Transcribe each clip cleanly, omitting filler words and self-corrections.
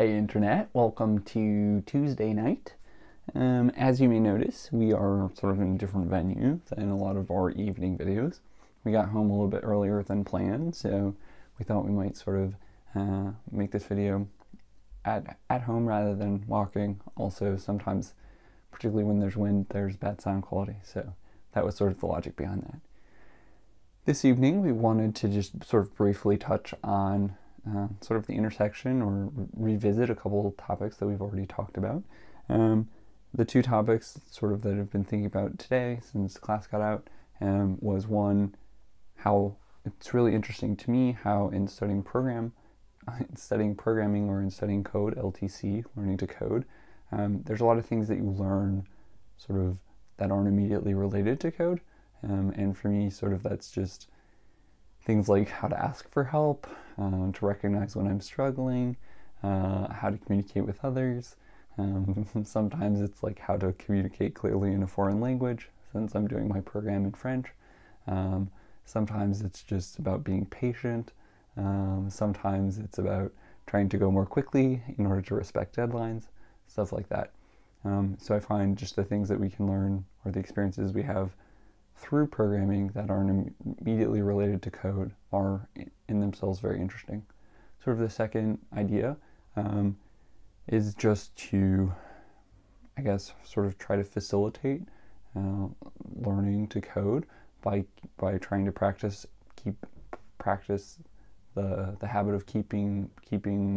Hey Internet, welcome to Tuesday night. As you may notice, we are sort of in a different venue than a lot of our evening videos. We got home a little bit earlier than planned, so we thought we might sort of make this video at home rather than walking. Also, sometimes, particularly when there's wind, there's bad sound quality, so that was sort of the logic behind that. This evening, we wanted to just sort of briefly touch on sort of the intersection or revisit a couple of topics that we've already talked about. The two topics sort of that I've been thinking about today since class got out was one, how it's really interesting to me how in studying programming or in studying code, LTC, learning to code, there's a lot of things that you learn sort of that aren't immediately related to code. And for me, sort of that's just things like how to ask for help, to recognize when I'm struggling, how to communicate with others. Sometimes it's like how to communicate clearly in a foreign language, since I'm doing my program in French. Sometimes it's just about being patient. Sometimes it's about trying to go more quickly in order to respect deadlines, stuff like that. So I find just the things that we can learn or the experiences we have through programming that aren't immediately related to code are in themselves very interesting. Sort of the second idea is just to, I guess, sort of try to facilitate learning to code by trying to practice the habit of keeping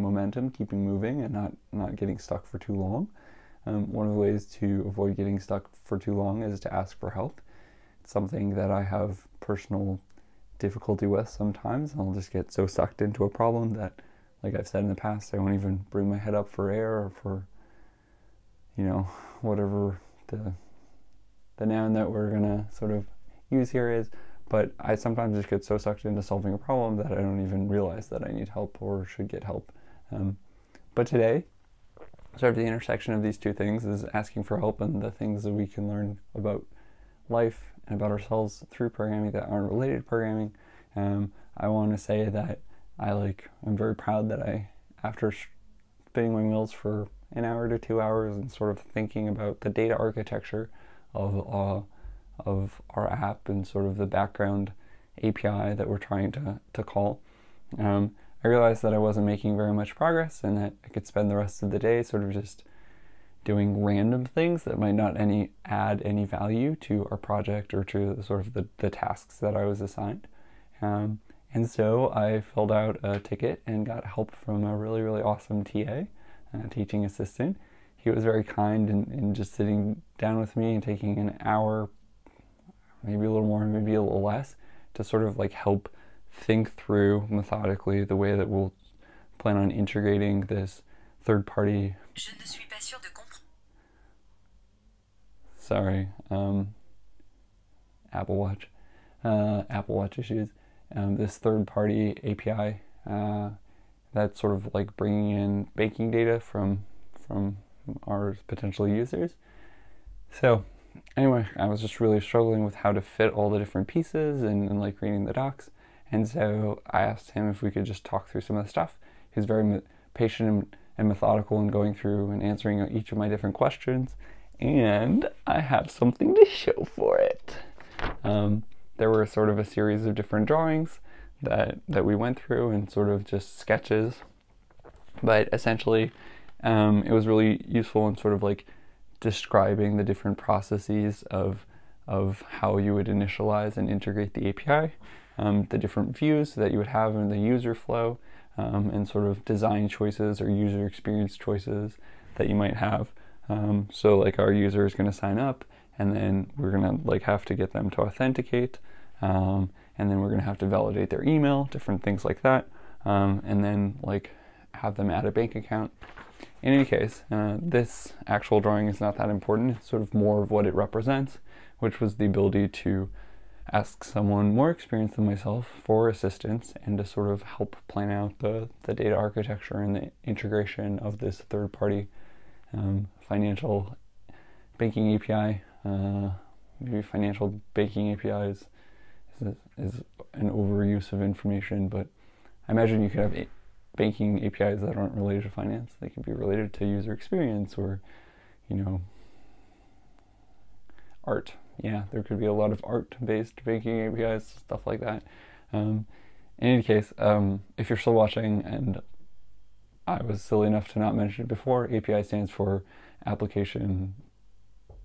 momentum, keeping moving, and not getting stuck for too long. One of the ways to avoid getting stuck for too long is to ask for help. It's something that I have personal difficulty with sometimes. I'll just get so sucked into a problem that, like I've said in the past, I won't even bring my head up for air or for, whatever the noun that we're gonna sort of use here is. But I sometimes just get so sucked into solving a problem that I don't even realize that I need help or should get help. But today, sort of the intersection of these two things is asking for help and the things that we can learn about life and about ourselves through programming that aren't related to programming. I want to say that I'm very proud that after spinning my wheels for an hour to 2 hours and sort of thinking about the data architecture of our app and sort of the background API that we're trying to call, I realized that I wasn't making very much progress and that I could spend the rest of the day sort of just doing random things that might not add any value to our project or to sort of the tasks that I was assigned. And so I filled out a ticket and got help from a really, really awesome TA, teaching assistant. He was very kind in just sitting down with me and taking an hour, maybe a little more, maybe a little less, to sort of like help think through methodically the way that we'll plan on integrating this third-party. Je ne suis pas sûr de comprendre. Sorry, Apple Watch issues. This third-party API that's sort of like bringing in banking data from our potential users. So anyway, I was just really struggling with how to fit all the different pieces and like reading the docs. And so I asked him if we could just talk through some of the stuff. He was very patient and methodical in going through and answering each of my different questions. And I have something to show for it. There were sort of a series of different drawings that we went through and sort of just sketches. But essentially, it was really useful in sort of like describing the different processes of how you would initialize and integrate the API, the different views that you would have in the user flow, and sort of design choices or user experience choices that you might have. So like our user is going to sign up, and then we're going to like have to get them to authenticate, and then we're going to have to validate their email, different things like that, and then like have them add a bank account. In any case, this actual drawing is not that important. It's sort of more of what it represents, which was the ability to ask someone more experienced than myself for assistance and to sort of help plan out the data architecture and the integration of this third-party financial banking API. Maybe financial banking API is an overuse of information, but I imagine you could have banking APIs that aren't related to finance. They can be related to user experience or, you know, art. Yeah, there could be a lot of art-based banking APIs, stuff like that. In any case, if you're still watching, and I was silly enough to not mention it before, API stands for Application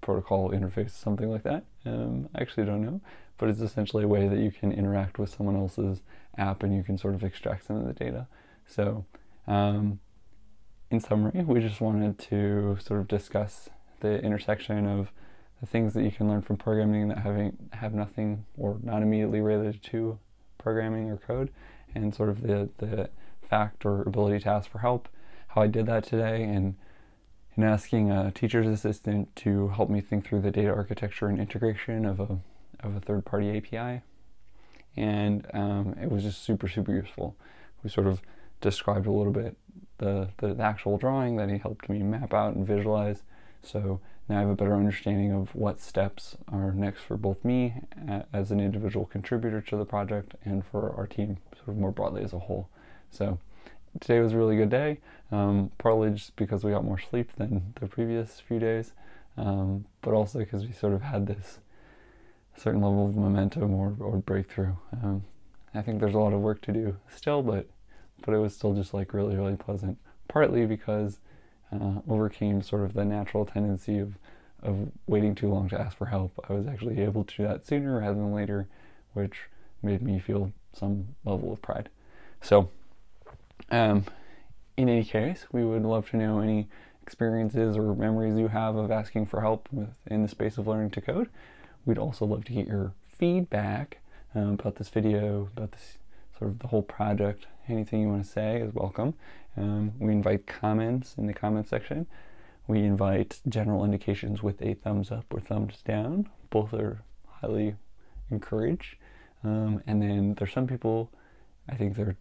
Protocol Interface, something like that. I actually don't know, but it's essentially a way that you can interact with someone else's app and you can sort of extract some of the data. So, in summary, we just wanted to sort of discuss the intersection of the things that you can learn from programming that have nothing or not immediately related to programming or code, and sort of the fact or ability to ask for help, how I did that today, and in asking a teacher's assistant to help me think through the data architecture and integration of a third-party API. And it was just super, super useful. We sort of described a little bit the actual drawing that he helped me map out and visualize. So now I have a better understanding of what steps are next for both me as an individual contributor to the project and for our team sort of more broadly as a whole. So today was a really good day, partly just because we got more sleep than the previous few days, but also because we sort of had this certain level of momentum or breakthrough. I think there's a lot of work to do still, but it was still just like really, really pleasant, partly because overcame sort of the natural tendency of waiting too long to ask for help. I was actually able to do that sooner rather than later, which made me feel some level of pride. So, in any case, we would love to know any experiences or memories you have of asking for help in the space of learning to code. We'd also love to get your feedback about this video, about this sort of the whole project. Anything you want to say is welcome. We invite comments in the comment section. We invite general indications with a thumbs up or thumbs down. Both are highly encouraged. And then there's some people, I think they're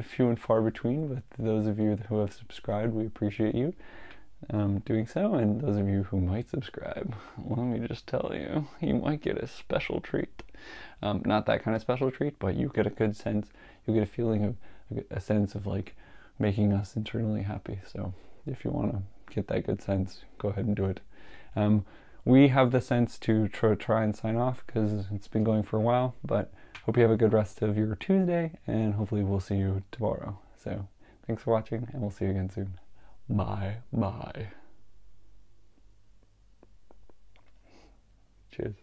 few and far between, but those of you who have subscribed, we appreciate you doing so, and those of you who might subscribe, let me just tell you, you might get a special treat. Not that kind of special treat, but you get a good sense, you get a feeling of a sense of like making us internally happy. So if you want to get that good sense, go ahead and do it. We have the sense to try and sign off because it's been going for a while, but hope you have a good rest of your Tuesday, and hopefully we'll see you tomorrow. So thanks for watching, and we'll see you again soon. Bye. Cheers.